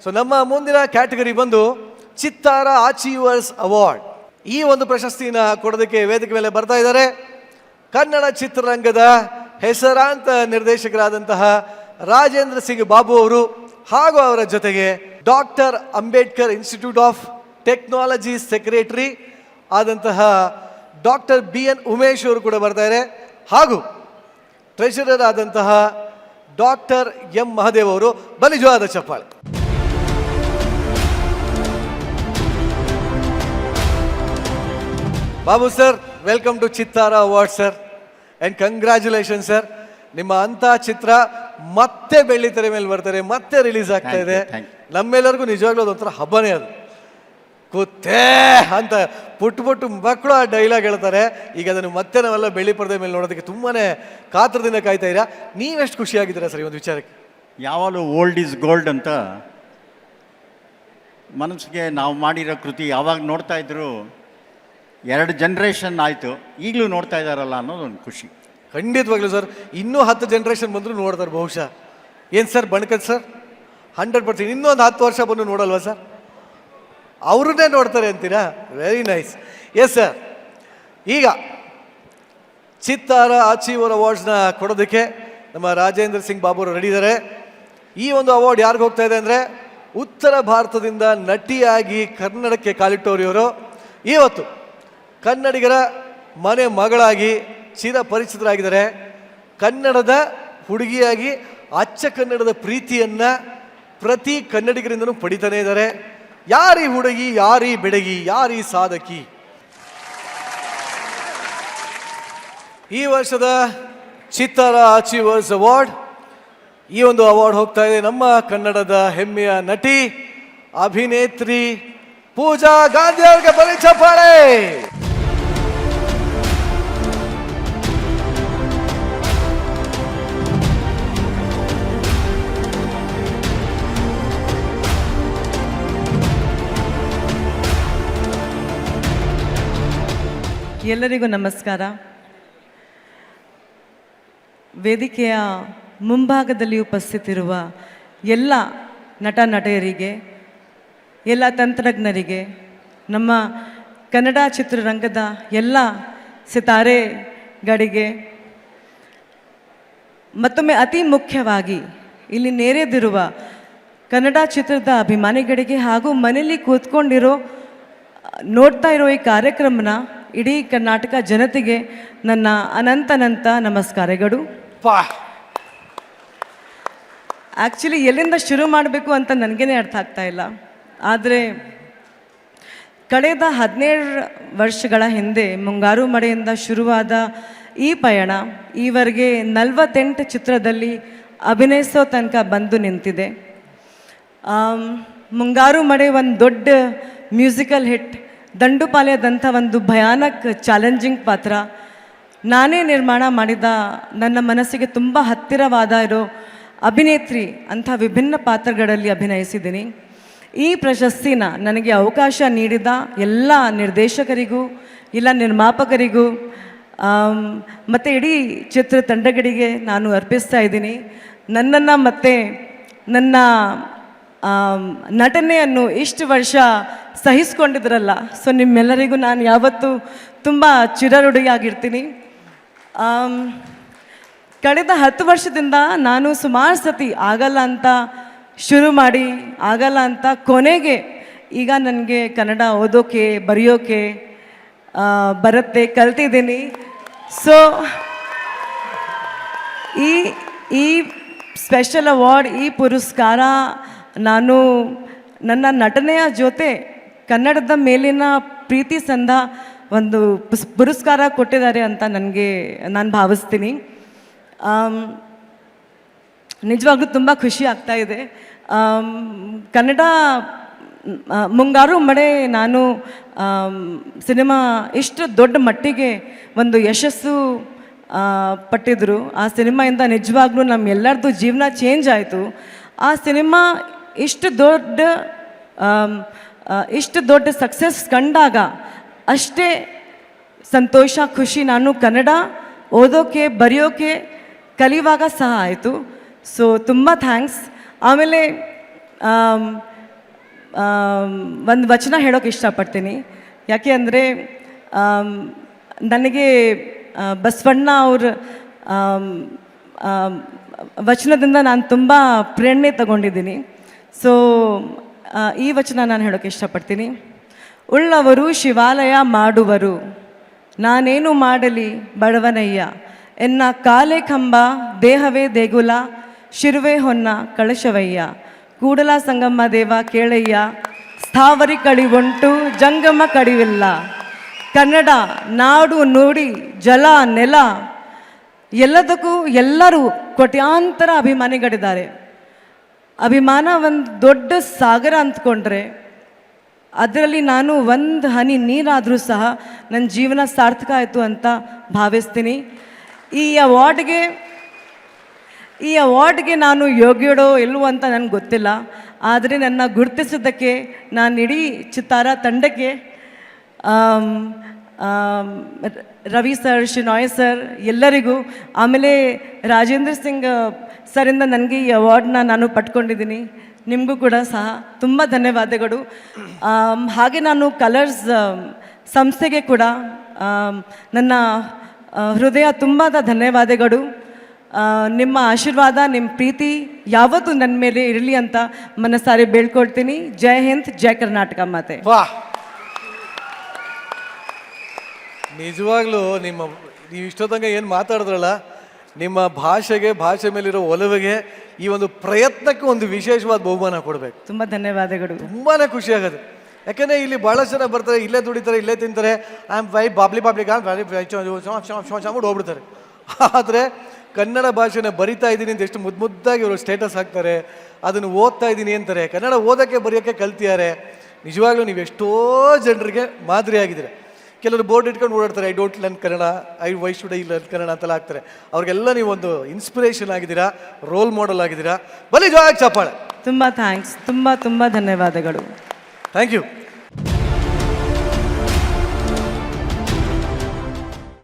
So ನಮ್ಮ ಮುಂದಿನ category ಬಂದು ಚಿತ್ತಾರ ಅಚೀವರ್ಸ್ ಅವಾರ್ಡ್. ಈ ಒಂದು ಪ್ರಶಸ್ತಿನ ಕೊಡೋದಕ್ಕೆ ವೇದಿಕೆ ಮೇಲೆ ಬರ್ತಾ ಇದ್ದಾರೆ ಕನ್ನಡ ಚಿತ್ರರಂಗದ ಹೆಸರಾಂತ ನಿರ್ದೇಶಕರಾದಂತಹ ರಾಜೇಂದ್ರ ಸಿಂಗ್ ಬಾಬು ಅವರು, ಹಾಗೂ ಅವರ ಜೊತೆಗೆ doctor Ambedkar institute of technology secretary ಆದಂತಹ ಡಾಕ್ಟರ್ BN ಉಮೇಶ್ ಅವರು ಕೂಡ ಬರ್ತಾರೆ, ಹಾಗೂ ಟ್ರೆಷರರ್ ಆದಂತಹ ಡಾಕ್ಟರ್ M ಮಹದೇವ್ ಅವರು. ಬಲಿಜವಾದ ಚಪ್ಪಾಳೆ. ಬಾಬು ಸರ್, ವೆಲ್ಕಮ್ ಟು ಚಿತ್ತಾರ award sir, and congratulation sir. ನಿಮ್ಮ ಅಂಥ ಚಿತ್ರ ಮತ್ತೆ ಬೆಳ್ಳಿತೆರೆ ಮೇಲೆ ಬರ್ತಾರೆ, ಮತ್ತೆ ರಿಲೀಸ್ ಆಗ್ತಾ ಇದೆ. ನಮ್ಮೆಲ್ಲರಿಗೂ ನಿಜವಾಗ್ಲೂ ಅದೊಂಥರ ಹಬ್ಬನೇ. ಅದು ಕೂತೇ ಅಂತ ಪುಟ್ಟು ಮಕ್ಕಳು ಆ ಡೈಲಾಗ್ ಹೇಳ್ತಾರೆ. ಈಗ ಅದನ್ನು ಮತ್ತೆ ನಾವೆಲ್ಲ ಬೆಳ್ಳಿ ಪರದೆ ಮೇಲೆ ನೋಡೋದಕ್ಕೆ ತುಂಬಾ ಕಾತರದಿಂದ ಕಾಯ್ತಾ ಇದ್ದೀರಾ. ನೀವೆಷ್ಟು ಖುಷಿಯಾಗಿದ್ದೀರಾ ಸರ್ ಈ ಒಂದು ವಿಚಾರಕ್ಕೆ? ಯಾವಾಗಲೂ ಓಲ್ಡ್ ಈಸ್ ಗೋಲ್ಡ್ ಅಂತ ಮನಸ್ಸಿಗೆ ನಾವು ಮಾಡಿರೋ ಕೃತಿ ಯಾವಾಗ ನೋಡ್ತಾ ಇದ್ರು 2 ಜನ್ರೇಷನ್ ಆಯಿತು, ಈಗಲೂ ನೋಡ್ತಾ ಇದ್ದಾರಲ್ಲ ಅನ್ನೋದೊಂದು ಖುಷಿ. ಖಂಡಿತವಾಗ್ಲೂ ಸರ್, ಇನ್ನೂ 10 ಜನ್ರೇಷನ್ ಬಂದರೂ ನೋಡ್ತಾರೆ ಬಹುಶಃ. ಏನು ಸರ್ ಬಣ್ಕದ್ ಸರ್, 100%. ಇನ್ನೊಂದು 10 ವರ್ಷ ಬಂದು ನೋಡಲ್ವಾ ಸರ್? ಅವ್ರನ್ನೇ ನೋಡ್ತಾರೆ ಅಂತೀರಾ? Very nice. ಎಸ್ ಸರ್, ಈಗ ಚಿತ್ತಾರ ಅಚೀವರ್ ಅವಾರ್ಡ್ಸ್ನ ಕೊಡೋದಕ್ಕೆ ನಮ್ಮ ರಾಜೇಂದ್ರ ಸಿಂಗ್ ಬಾಬು ಅವರು ರೆಡಿ ಇದ್ದಾರೆ. ಈ ಒಂದು ಅವಾರ್ಡ್ ಯಾರಿಗೆ ಹೋಗ್ತಾ ಇದೆ ಅಂದರೆ, ಉತ್ತರ ಭಾರತದಿಂದ ನಟಿಯಾಗಿ ಕನ್ನಡಕ್ಕೆ ಕಾಲಿಟ್ಟವರು ಇವರು. ಇವತ್ತು ಕನ್ನಡಿಗರ ಮನೆ ಮಗಳಾಗಿ ಚಿರಪರಿಚಿತರಾಗಿದ್ದಾರೆ. ಕನ್ನಡದ ಹುಡುಗಿಯಾಗಿ ಅಚ್ಚ ಕನ್ನಡದ ಪ್ರೀತಿಯನ್ನು ಪ್ರತಿ ಕನ್ನಡಿಗರಿಂದನೂ ಪಡಿತಾನೇ ಇದ್ದಾರೆ. ಯಾರೀ ಹುಡುಗಿ, ಯಾರೀ ಬೆಡಗಿ, ಯಾರೀ ಸಾಧಕಿ? ಈ ವರ್ಷದ ಚಿತ್ತಾರ ಅಚೀವರ್ಸ್ ಅವಾರ್ಡ್, ಈ ಒಂದು ಅವಾರ್ಡ್ ಹೋಗ್ತಾ ಇದೆ ನಮ್ಮ ಕನ್ನಡದ ಹೆಮ್ಮೆಯ ನಟಿ, ಅಭಿನೇತ್ರಿ ಪೂಜಾ ಗಾಂಧಿ ಅವರಿಗೆ. ಬಲಿ ಚಪ್ಪಾಳೆ. ಎಲ್ಲರಿಗೂ ನಮಸ್ಕಾರ. ವೇದಿಕೆಯ ಮುಂಭಾಗದಲ್ಲಿ ಉಪಸ್ಥಿತಿರುವ ಎಲ್ಲ ನಟ ನಟಿಯರಿಗೆ, ಎಲ್ಲ ತಂತ್ರಜ್ಞರಿಗೆ, ನಮ್ಮ ಕನ್ನಡ ಚಿತ್ರರಂಗದ ಎಲ್ಲ ಸಿತಾರೆಗಳಿಗೆ, ಮತ್ತೊಮ್ಮೆ ಅತಿ ಮುಖ್ಯವಾಗಿ ಇಲ್ಲಿ ನೆರೆದಿರುವ ಕನ್ನಡ ಚಿತ್ರದ ಅಭಿಮಾನಿಗಳಿಗೆ ಹಾಗೂ ಮನೆಯಲ್ಲಿ ಕೂತ್ಕೊಂಡಿರೋ ನೋಡ್ತಾ ಇರೋ ಈ ಕಾರ್ಯಕ್ರಮನ ಇಡೀ ಕರ್ನಾಟಕ ಜನತೆಗೆ ನನ್ನ ಅನಂತ ನಮಸ್ಕಾರಗಳು. ಆ್ಯಕ್ಚುಲಿ ಎಲ್ಲಿಂದ ಶುರು ಮಾಡಬೇಕು ಅಂತ ನನಗೇನೆ ಅರ್ಥ ಆಗ್ತಾ ಇಲ್ಲ. ಆದರೆ ಕಳೆದ 17 ವರ್ಷಗಳ ಹಿಂದೆ ಮುಂಗಾರು ಮಳೆಯಿಂದ ಶುರುವಾದ ಈ ಪಯಣ ಈವರೆಗೆ 48 ಚಿತ್ರದಲ್ಲಿ ಅಭಿನಯಿಸೋ ತನಕ ಬಂದು ನಿಂತಿದೆ. ಮುಂಗಾರು ಮಳೆ ಒಂದು ದೊಡ್ಡ ಮ್ಯೂಸಿಕಲ್ ಹಿಟ್, ದಂಡುಪಾಳ್ಯದಂಥ ಒಂದು ಭಯಾನಕ್ ಚಾಲೆಂಜಿಂಗ್ ಪಾತ್ರ, ನಾನೇ ನಿರ್ಮಾಣ ಮಾಡಿದ ನನ್ನ ಮನಸ್ಸಿಗೆ ತುಂಬ ಹತ್ತಿರವಾದ ಇರೋ ಅಭಿನೇತ್ರಿ ಅಂಥ ವಿಭಿನ್ನ ಪಾತ್ರಗಳಲ್ಲಿ ಅಭಿನಯಿಸಿದ್ದೀನಿ. ಈ ಪ್ರಶಸ್ತಿನ ನನಗೆ ಅವಕಾಶ ನೀಡಿದ ಎಲ್ಲ ನಿರ್ದೇಶಕರಿಗೂ, ಇಲ್ಲ ನಿರ್ಮಾಪಕರಿಗೂ ಮತ್ತು ಇಡೀ ಚಿತ್ರತಂಡಗಳಿಗೆ ನಾನು ಅರ್ಪಿಸ್ತಾ ಇದ್ದೀನಿ. ನನ್ನನ್ನು ಮತ್ತು ನನ್ನ ನಟನೆಯನ್ನು ಇಷ್ಟು ವರ್ಷ ಸಹಿಸ್ಕೊಂಡಿದ್ರಲ್ಲ, ಸೊ ನಿಮ್ಮೆಲ್ಲರಿಗೂ ನಾನು ಯಾವತ್ತೂ ತುಂಬ ಚಿರಋಣಿಯಾಗಿರ್ತೀನಿ. ಕಳೆದ 10 ವರ್ಷದಿಂದ ನಾನು ಸುಮಾರು ಸತಿ ಆಗಲ್ಲ ಅಂತ ಶುರು ಮಾಡಿ, ಆಗಲ್ಲ ಅಂತ ಕೊನೆಗೆ ಈಗ ನನಗೆ ಕನ್ನಡ ಓದೋಕೆ ಬರೆಯೋಕೆ ಬರುತ್ತೆ, ಕಲ್ತಿದ್ದೀನಿ. ಸೊ ಈ ಸ್ಪೆಷಲ್ ಅವಾರ್ಡ್, ಈ ಪುರಸ್ಕಾರ ನಾನು ನನ್ನ ನಟನೆಯ ಜೊತೆ ಕನ್ನಡದ ಮೇಲಿನ ಪ್ರೀತಿ ಸಂದ ಒಂದು ಪುರಸ್ಕಾರ ಕೊಟ್ಟಿದ್ದಾರೆ ಅಂತ ನಾನು ಭಾವಿಸ್ತೀನಿ. ನಿಜವಾಗ್ಲೂ ತುಂಬ ಖುಷಿ ಆಗ್ತಾ ಇದೆ. ಕನ್ನಡ ಮುಂಗಾರು ಮಳೆ ನಾನು ಸಿನಿಮಾ ಇಷ್ಟು ದೊಡ್ಡ ಮಟ್ಟಿಗೆ ಒಂದು ಯಶಸ್ಸು ಪಟ್ಟಿದ್ರು. ಆ ಸಿನಿಮಾಯಿಂದ ನಿಜವಾಗ್ಲೂ ನಮ್ಮೆಲ್ಲರದ್ದು ಜೀವನ ಚೇಂಜ್ ಆಯಿತು. ಆ ಸಿನಿಮಾ ಇಷ್ಟು ದೊಡ್ಡ ಸಕ್ಸಸ್ ಕಂಡಾಗ ಅಷ್ಟೇ ಸಂತೋಷ, ಖುಷಿ ನಾನು ಕನ್ನಡ ಓದೋಕೆ ಬರೆಯೋಕೆ ಕಲಿಯುವಾಗ ಸಹ ಆಯಿತು. ಸೊ ತುಂಬ ಥ್ಯಾಂಕ್ಸ್. ಆಮೇಲೆ ಒಂದು ವಚನ ಹೇಳೋಕೆ ಇಷ್ಟಪಡ್ತೀನಿ. ಯಾಕೆ ಅಂದರೆ ನನಗೆ ಬಸವಣ್ಣ ಅವ್ರ ವಚನದಿಂದ ನಾನು ತುಂಬ ಪ್ರೇರಣೆ ತಗೊಂಡಿದ್ದೀನಿ. ಸೊ ಈ ವಚನ ನಾನು ಹೇಳೋಕ್ಕೆ ಇಷ್ಟಪಡ್ತೀನಿ. ಉಳ್ಳವರು ಶಿವಾಲಯ ಮಾಡುವರು, ನಾನೇನು ಮಾಡಲಿ ಬಡವನಯ್ಯ, ಎನ್ನ ಕಾಲೇ ಕಂಬ ದೇಹವೇ ದೇಗುಲ, ಶಿರುವೆ ಹೊನ್ನ ಕಳಶವಯ್ಯ, ಕೂಡಲ ಸಂಗಮ ದೇವ ಕೇಳಯ್ಯ, ಸ್ಥಾವರಿ ಕಡಿವುಂಟು ಜಂಗಮ ಕಡಿವಿಲ್ಲ. ಕನ್ನಡ ನಾಡು ನುಡಿ ಜಲ ನೆಲ ಎಲ್ಲದಕ್ಕೂ ಎಲ್ಲರೂ ಕೋಟ್ಯಾಂತರ ಅಭಿಮಾನಿಗಳಿದ್ದಾರೆ. ಅಭಿಮಾನ ಒಂದು ದೊಡ್ಡ ಸಾಗರ ಅಂದ್ಕೊಂಡ್ರೆ ಅದರಲ್ಲಿ ನಾನು ಒಂದು ಹನಿ ನೀರಾದರೂ ಸಹ ನನ್ನ ಜೀವನ ಸಾರ್ಥಕ ಆಯಿತು ಅಂತ ಭಾವಿಸ್ತೀನಿ. ಈ ಅವಾರ್ಡ್ಗೆ ನಾನು ಯೋಗ್ಯಡೋ ಇಲ್ವೋ ಅಂತ ನನಗೆ ಗೊತ್ತಿಲ್ಲ. ಆದರೆ ನನ್ನ ಗುರುತಿಸಿದ್ದಕ್ಕೆ ನಾನು ಇಡೀ ಚಿತ್ತಾರ ತಂಡಕ್ಕೆ, ರವಿ ಸರ್, ಶಿನಾಯ್ ಸರ್ ಎಲ್ಲರಿಗೂ, ಆಮೇಲೆ ರಾಜೇಂದ್ರ ಸಿಂಗ್ ಸರಿಂದ ನನಗೆ ಈ ಅವಾರ್ಡ್ನ ನಾನು ಪಡ್ಕೊಂಡಿದ್ದೀನಿ. ನಿಮಗೂ ಕೂಡ ಸಹ ತುಂಬ ಧನ್ಯವಾದಗಳು. ಹಾಗೆ ನಾನು ಕಲರ್ಸ್ ಸಂಸ್ಥೆಗೆ ಕೂಡ ನನ್ನ ಹೃದಯ ತುಂಬ ಧನ್ಯವಾದಗಳು. ನಿಮ್ಮ ಆಶೀರ್ವಾದ, ನಿಮ್ಮ ಪ್ರೀತಿ ಯಾವತ್ತೂ ನನ್ನ ಮೇಲೆ ಇರಲಿ ಅಂತ ಮನಸಾರಿ ಬೇಳ್ಕೊಳ್ತೀನಿ. ಜೈ ಹಿಂದ್, ಜೈ ಕರ್ನಾಟಕ ಮಾತೆ. ವಾಹ್, ನಿಜವಾಗ್ಲೂ ನೀವು ಇಷ್ಟೊತ್ತಂಗ ಏನು ಮಾತಾಡಿದ್ರಲ್ಲ, ನಿಮ್ಮ ಭಾಷೆ ಮೇಲಿರೋ ಒಲವಿಗೆ, ಈ ಒಂದು ಪ್ರಯತ್ನಕ್ಕೆ ಒಂದು ವಿಶೇಷವಾದ ಬಹುಮಾನ ಕೊಡಬೇಕು. ತುಂಬ ಧನ್ಯವಾದಗಳು. ತುಂಬಾ ಖುಷಿ ಆಗೋದು. ಯಾಕಂದರೆ ಇಲ್ಲಿ ಭಾಳಷ್ಟು ಜನ ಬರ್ತಾರೆ, ಇಲ್ಲೇ ದುಡಿತಾರೆ, ಇಲ್ಲೇ ತಿಂತಾರೆ, ಬಾಬ್ಲಿ ಹೋಗ್ಬಿಡ್ತಾರೆ. ಆದರೆ ಕನ್ನಡ ಭಾಷೆನ ಬರಿತಾ ಇದ್ದೀನಿ ಅಂತ ಎಷ್ಟು ಮುದ್ದಾಗಿ ಅವರು ಸ್ಟೇಟಸ್ ಹಾಕ್ತಾರೆ, ಅದನ್ನು ಓದ್ತಾ ಇದ್ದೀನಿ ಅಂತಾರೆ, ಕನ್ನಡ ಓದೋಕ್ಕೆ ಬರೆಯೋಕ್ಕೆ ಕಲ್ತಿದ್ದಾರೆ. ನಿಜವಾಗ್ಲೂ ನೀವು ಎಷ್ಟೋ ಜನರಿಗೆ ಮಾದರಿ ಆಗಿದ್ದೀರ. ಕೆಲವರು ಬೋರ್ಡ್ ಇಟ್ಕೊಂಡು ಓಡಾಡ್ತಾರೆ, I don't learn Kannada, why should I learn Kannada ಅಂತೆಲ್ಲ ಆಗ್ತಾರೆ. ಅವ್ರಿಗೆಲ್ಲ ನೀವು ಒಂದು ಇನ್ಸ್ಪಿರೇಷನ್ ಆಗಿದ್ದೀರಾ, ರೋಲ್ ಮಾಡೆಲ್ ಆಗಿದ್ದೀರಾ. ಬಲಿ ಜೋರಾಗಿ ಚಪ್ಪಾಳೆ. ತುಂಬ ಥ್ಯಾಂಕ್ಸ್. ತುಂಬ ಧನ್ಯವಾದಗಳು. Thank you.